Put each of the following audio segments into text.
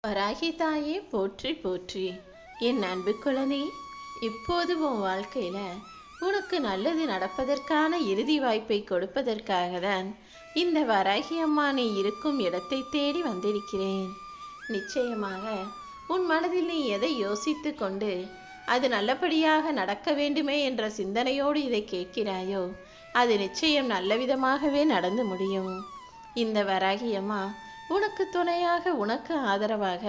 வராகி தாயே போற்றி போற்றி. என் அன்பு குழந்தை, இப்போது உன் வாழ்க்கையில உனக்கு நல்லது நடப்பதற்கான இறுதி வாய்ப்பை கொடுப்பதற்காக தான் இந்த வராகி அம்மா நீ இருக்கும் இடத்தை தேடி வந்திருக்கிறேன். நிச்சயமாக உன் மனதில் நீ எதை யோசித்து கொண்டு அது நல்லபடியாக நடக்க வேண்டுமே என்ற சிந்தனையோடு இதை கேட்கிறாயோ, அது நிச்சயம் நல்ல விதமாகவே நடந்து முடியும். இந்த வராகி அம்மா உனக்கு துணையாக, உனக்கு ஆதரவாக,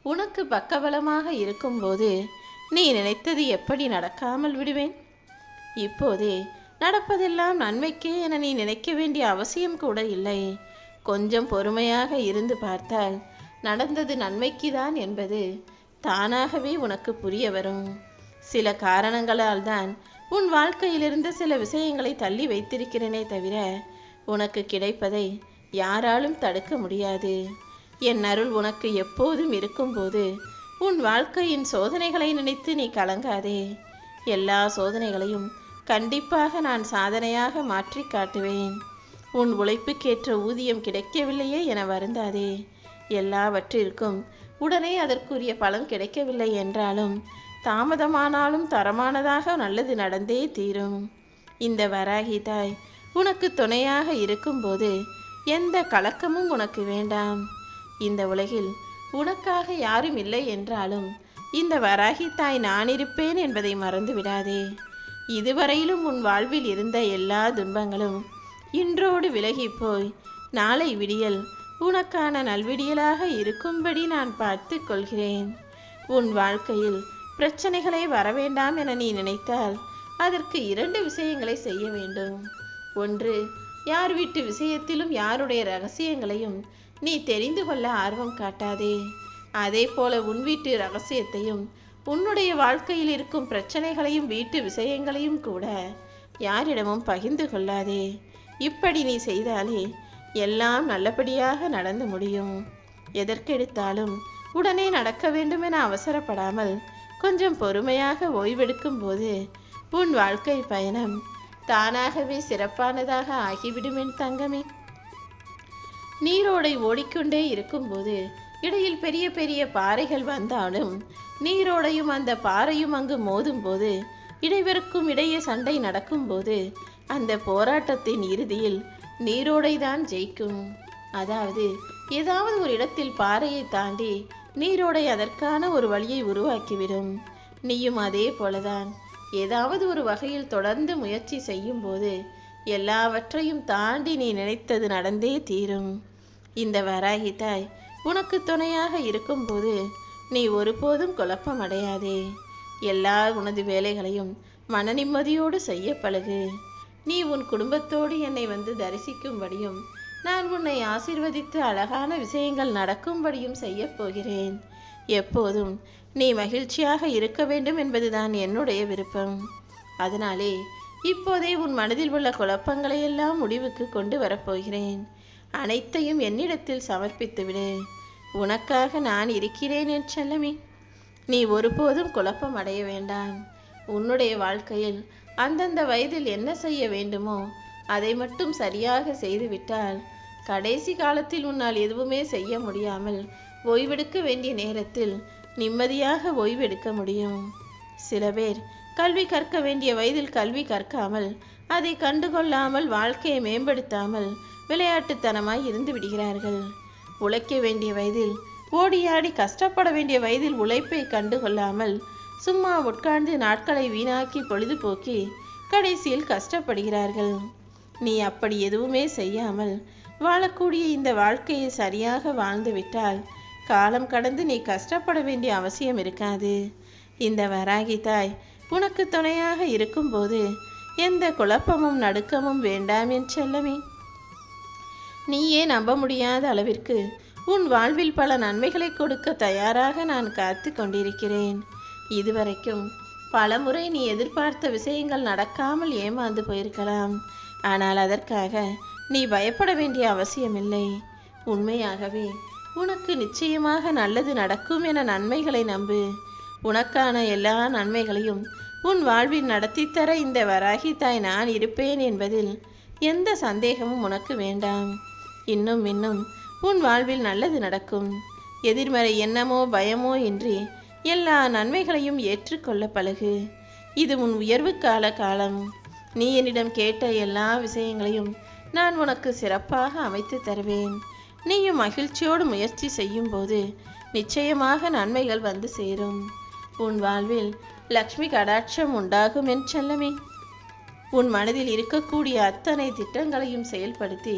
உனக்கு பக்கபலமாக இருக்கும்போது நீ நினைத்தது எப்படி நடக்காமல் விடுவேன்? இப்போதே நடப்பதெல்லாம் நன்மைக்கே என நீ நினைக்க வேண்டிய அவசியம் கூட இல்லை. கொஞ்சம் பொறுமையாக இருந்து பார்த்தால் நடந்தது நன்மைக்குதான் என்பது தானாகவே உனக்கு புரிய வரும். சில காரணங்களால் தான் உன் வாழ்க்கையிலிருந்து சில விஷயங்களை தள்ளி வைத்திருக்கிறேனே தவிர உனக்கு கிடைப்பதை யாராலும் தடுக்க முடியாது. என் அருள் உனக்கு எப்போதும் இருக்கும்போது உன் வாழ்க்கையின் சோதனைகளை நினைத்து நீ கலங்காதே. எல்லா சோதனைகளையும் கண்டிப்பாக நான் சாதனையாக மாற்றி காட்டுவேன். உன் உழைப்புக்கேற்ற ஊதியம் கிடைக்கவில்லையே என வருந்தாதே. எல்லாவற்றிற்கும் உடனே அதற்குரிய பலன் கிடைக்கவில்லை என்றாலும் தாமதமானாலும் தரமானதாக நல்லது நடந்தே தீரும். இந்த வராகி தாய் உனக்கு துணையாக இருக்கும்போது எந்த கலக்கமும் உனக்கு வேண்டாம். இந்த உலகில் உனக்காக யாரும் இல்லை என்றாலும் இந்த வராகி தாய் நான் இருப்பேன் என்பதை மறந்து விடாதே. இதுவரையிலும் உன் வாழ்வில் இருந்த எல்லா துன்பங்களும் இன்றோடு விலகி போய் நாளை விடியல் உனக்கான நல்விடியலாக இருக்கும்படி நான் பார்த்து கொள்கிறேன். உன் வாழ்க்கையில் பிரச்சனைகளே வரவேண்டாம் என நீ நினைத்தால் அதற்கு 2 விஷயங்களை செய்ய வேண்டும். ஒன்று, யார் வீட்டு விஷயத்திலும் யாருடைய ரகசியங்களையும் நீ தெரிந்து கொள்ள ஆர்வம் காட்டாதே. அதே போல உன் வீட்டு ரகசியத்தையும் உன்னுடைய வாழ்க்கையில் இருக்கும் பிரச்சனைகளையும் வீட்டு விஷயங்களையும் கூட யாரிடமும் பகிர்ந்து கொள்ளாதே. இப்படி நீ செய்தாலே எல்லாம் நல்லபடியாக நடந்து முடியும். எதற்கெடுத்தாலும் உடனே நடக்க வேண்டும் என அவசரப்படாமல் கொஞ்சம் பொறுமையாக ஓய்வெடுக்கும் போது உன் வாழ்க்கை பயணம் தானாகவே சிறப்பானதாக ஆகிவிடும் என் தங்கமே. நீரோடை ஓடிக்கொண்டே இருக்கும்போது இடையில் பெரிய பெரிய பாறைகள் வந்தாலும் நீரோடையும் அந்த பாறையும் அங்கு மோதும் போது இடைவருக்கும் இடையே சண்டை நடக்கும்போது அந்த போராட்டத்தின் இறுதியில் நீரோடை தான் ஜெயிக்கும். அதாவது ஏதாவது ஒரு இடத்தில் பாறையை தாண்டி நீரோடை அதற்கான ஒரு வழியை உருவாக்கிவிடும். நீயும் அதே போலதான் ஏதாவது ஒரு வகையில் தொடர்ந்து முயற்சி செய்யும் போது எல்லாவற்றையும் தாண்டி நீ நினைத்தது நடந்தே தீரும். இந்த வராகி தாய் உனக்கு துணையாக இருக்கும்போது நீ ஒருபோதும் குழப்பம் அடையாதே. எல்லா உனது வேலைகளையும் மன நிம்மதியோடு செய்ய பழகு. நீ உன் குடும்பத்தோடு என்னை வந்து தரிசிக்கும்படியும் நான் உன்னை ஆசீர்வதித்து அழகான விஷயங்கள் நடக்கும்படியும் செய்ய போகிறேன். எப்போதும் நீ மகிழ்ச்சியாக இருக்க வேண்டும் என்பதுதான் என்னுடைய விருப்பம். அதனாலே இப்போதே உன் மனதில் உள்ள குழப்பங்களை எல்லாம் முடிவுக்கு கொண்டு வரப்போகிறேன். அனைத்தையும் என்னிடத்தில் சமர்ப்பித்து விடு. உனக்காக நான் இருக்கிறேன் என் செல்லமே. நீ ஒருபோதும் குழப்பம் அடைய வேண்டாம். உன்னுடைய வாழ்க்கையில் அந்தந்த வயதில் என்ன செய்ய வேண்டுமோ அதை மட்டும் சரியாக செய்துவிட்டால் கடைசி காலத்தில் உன்னால் எதுவுமே செய்ய முடியாமல் ஓய்வெடுக்க வேண்டிய நேரத்தில் நிம்மதியாக ஓய்வெடுக்க முடியும். சில பேர் கல்வி கற்க வேண்டிய வயதில் கல்வி கற்காமல் அதை கண்டுகொள்ளாமல் வாழ்க்கையை மேம்படுத்தாமல் விளையாட்டுத்தனமாய் இருந்து விடுகிறார்கள். உழைக்க வேண்டிய வயதில் ஓடியாடி கஷ்டப்பட வேண்டிய வயதில் உழைப்பை கண்டுகொள்ளாமல் சும்மா உட்கார்ந்து நாட்களை வீணாக்கி பொழுதுபோக்கி கடைசியில் கஷ்டப்படுகிறார்கள். நீ அப்படி எதுவுமே செய்யாமல் வாழக்கூடிய இந்த வாழ்க்கையை சரியாக வாழ்ந்துவிட்டால் காலம் கடந்து நீ கஷ்டப்பட வேண்டிய அவசியம் இருக்காது. இந்த வராகி தாய் உனக்கு துணையாக இருக்கும்போது எந்த குழப்பமும் நடுக்கமும் வேண்டாம் என் செல்லமே. நீயே நம்ப முடியாத அளவிற்கு உன் வாழ்வில் பல நன்மைகளை கொடுக்க தயாராக நான் காத்து கொண்டிருக்கிறேன். இதுவரைக்கும் பலமுறை நீ எதிர்பார்த்த விஷயங்கள் நடக்காமல் ஏமாந்து போயிருக்கலாம். ஆனால் அதற்காக நீ பயப்பட வேண்டிய அவசியமில்லை. உண்மையாகவே உனக்கு நிச்சயமாக நல்லது நடக்கும் என நன்மைகளை நம்பு. உனக்கான எல்லா நன்மைகளையும் உன் வாழ்வில் நடத்தித்தர இந்த வராகி தாய் நான் இருப்பேன் என்பதில் எந்த சந்தேகமும் உனக்கு வேண்டாம். இன்னும் இன்னும் உன் வாழ்வில் நல்லது நடக்கும். எதிர்மறை எண்ணமோ பயமோ இன்றி எல்லா நன்மைகளையும் ஏற்றுக்கொள்ள பழகு. இது உன் உயர்வுக்கால காலம். நீ என்னிடம் கேட்ட எல்லா விஷயங்களையும் நான் உனக்கு சிறப்பாக அமைத்து தருவேன். நீயும் மகிழ்ச்சியோடு முயற்சி செய்யும் போது நிச்சயமாக நன்மைகள் வந்து சேரும். உன் வாழ்வில் லக்ஷ்மி கடாட்சம் உண்டாகும் என் செல்லமே. உன் மனதில் இருக்கக்கூடிய அத்தனை திட்டங்களையும் செயல்படுத்தி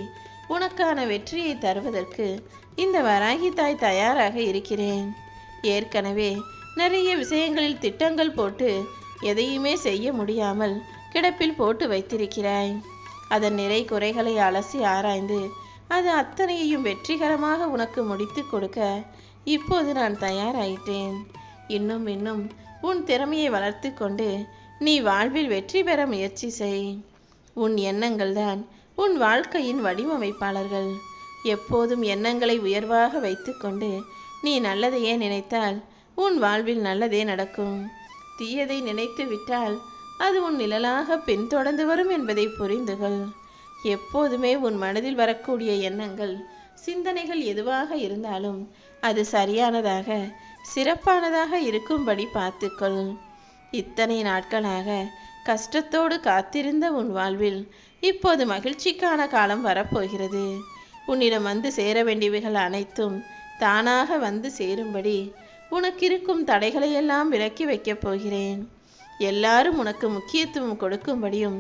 உனக்கான வெற்றியை தருவதற்கு இந்த வராகி தாய் தயாராக இருக்கிறேன். ஏற்கனவே நிறைய விஷயங்களில் திட்டங்கள் போட்டு எதையுமே செய்ய முடியாமல் கிடப்பில் போட்டு வைத்திருக்கிறாய். அதன் நிறை குறைகளை அலசி ஆராய்ந்து அது அத்தனையையும் வெற்றிகரமாக உனக்கு முடித்து கொடுக்க இப்போது நான் தயாராயிட்டேன். இன்னும் உன் திறமையை வளர்த்து கொண்டு நீ வாழ்வில் வெற்றி பெற முயற்சி செய். உன் எண்ணங்கள் தான் உன் வாழ்க்கையின் வடிவமைப்பாளர்கள். எப்போதும் எண்ணங்களை உயர்வாக வைத்து கொண்டு நீ நல்லதையே நினைத்தால் உன் வாழ்வில் நல்லதே நடக்கும். தீயதை நினைத்து விட்டால் அது உன் நிழலாக பின்தொடர்ந்து வரும் என்பதை புரிந்துகொள். எப்போதுமே உன் மனதில் வரக்கூடிய எண்ணங்கள் சிந்தனைகள் எதுவாக இருந்தாலும் அது சரியானதாக சிறப்பானதாக இருக்கும்படி பார்த்துக்கொள். இத்தனை நாட்களாக கஷ்டத்தோடு காத்திருந்த உன் வாழ்வில் இப்போது மகிழ்ச்சிக்கான காலம் வரப்போகிறது. உன்னிடம் வந்து சேர வேண்டியவைகள் அனைத்தும் தானாக வந்து சேரும்படி உனக்கு இருக்கும் தடைகளையெல்லாம் விலக்கி வைக்கப் போகிறேன். எல்லாரும் உனக்கு முக்கியத்துவம் கொடுக்கும்படியும்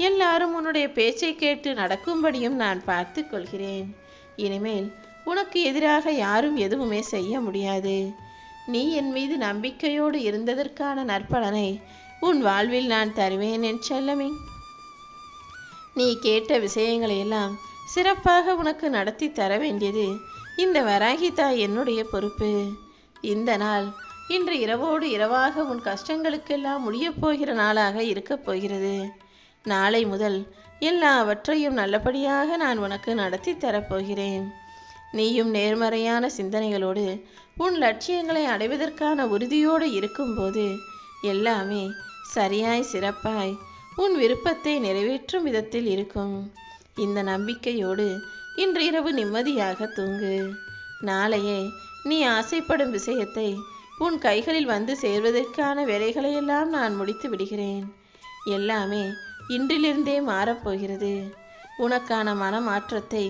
எல்லாரும் உன்னுடைய பேச்சை கேட்டு நடக்கும்படியும் நான் பார்த்து கொள்கிறேன். இனிமேல் உனக்கு எதிராக யாரும் எதுவுமே செய்ய முடியாது. நீ என் மீது நம்பிக்கையோடு இருந்ததற்கான நற்பலனை உன் வாழ்வில் நான் தருவேன் என் செல்லமே. நீ கேட்ட விஷயங்களையெல்லாம் சிறப்பாக உனக்கு நடத்தி தர வேண்டியது இந்த வராகி தாய் என்னுடைய பொறுப்பு. இந்த நாள் இன்று இரவோடு இரவாக உன் கஷ்டங்களுக்கெல்லாம் முடியப் போகிற நாளாக இருக்கப் போகிறது. நாளை முதல் எல்லாவற்றையும் நல்லபடியாக நான் உனக்கு நடத்தி தரப்போகிறேன். நீயும் நேர்மறையான சிந்தனைகளோடு உன் லட்சியங்களை அடைவதற்கான உறுதியோடு இருக்கும்போது எல்லாமே சரியாய் சிறப்பாய் உன் விருப்பத்தை நிறைவேற்றும் விதத்தில் இருக்கும். இந்த நம்பிக்கையோடு இன்று இரவு நிம்மதியாக தூங்கு. நாளையே நீ ஆசைப்படும் விஷயத்தை உன் கைகளில் வந்து சேர்வதற்கான வேலைகளையெல்லாம் நான் முடித்து விடுகிறேன். எல்லாமே இன்றிலிருந்தே மாறப்போகிறது. உனக்கான மனமாற்றத்தை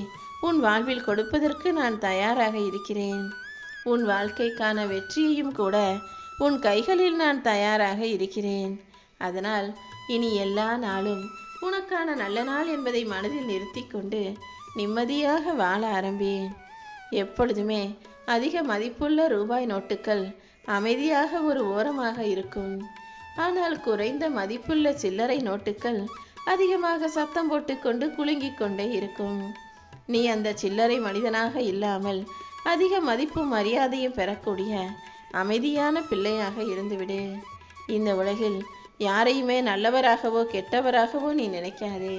உன் வாழ்வில் கொடுப்பதற்கு நான் தயாராக இருக்கிறேன். உன் வாழ்க்கைக்கான வெற்றியையும் கூட உன் கைகளில் நான் தயாராக இருக்கிறேன். அதனால் இனி எல்லா நாளும் உனக்கான நல்ல நாள் என்பதை மனதில் நிறுத்தி கொண்டு நிம்மதியாக வாழ ஆரம்பேன். எப்பொழுதுமே அதிக மதிப்புள்ள ரூபாய் நோட்டுகள் அமைதியாக ஒரு ஓரமாக இருக்கும். ஆனால் குறைந்த மதிப்புள்ள சில்லறை நோட்டுகள் அதிகமாக சத்தம் போட்டுக்கொண்டு குலுங்கிக் கொண்டே இருக்கும். நீ அந்த சில்லறை மனிதனாக இல்லாமல் அதிக மதிப்பும் மரியாதையும் பெறக்கூடிய அமைதியான பிள்ளையாக இருந்துவிடு. இந்த உலகில் யாரையுமே நல்லவராகவோ கெட்டவராகவோ நீ நினைக்காதே.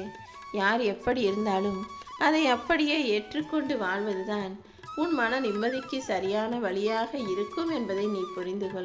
யார் எப்படி இருந்தாலும் அதை அப்படியே ஏற்றுக்கொண்டு வாழ்வதுதான் உன் மன நிம்மதிக்கு சரியான வழியாக இருக்கும் என்பதை நீ புரிந்து கொள்.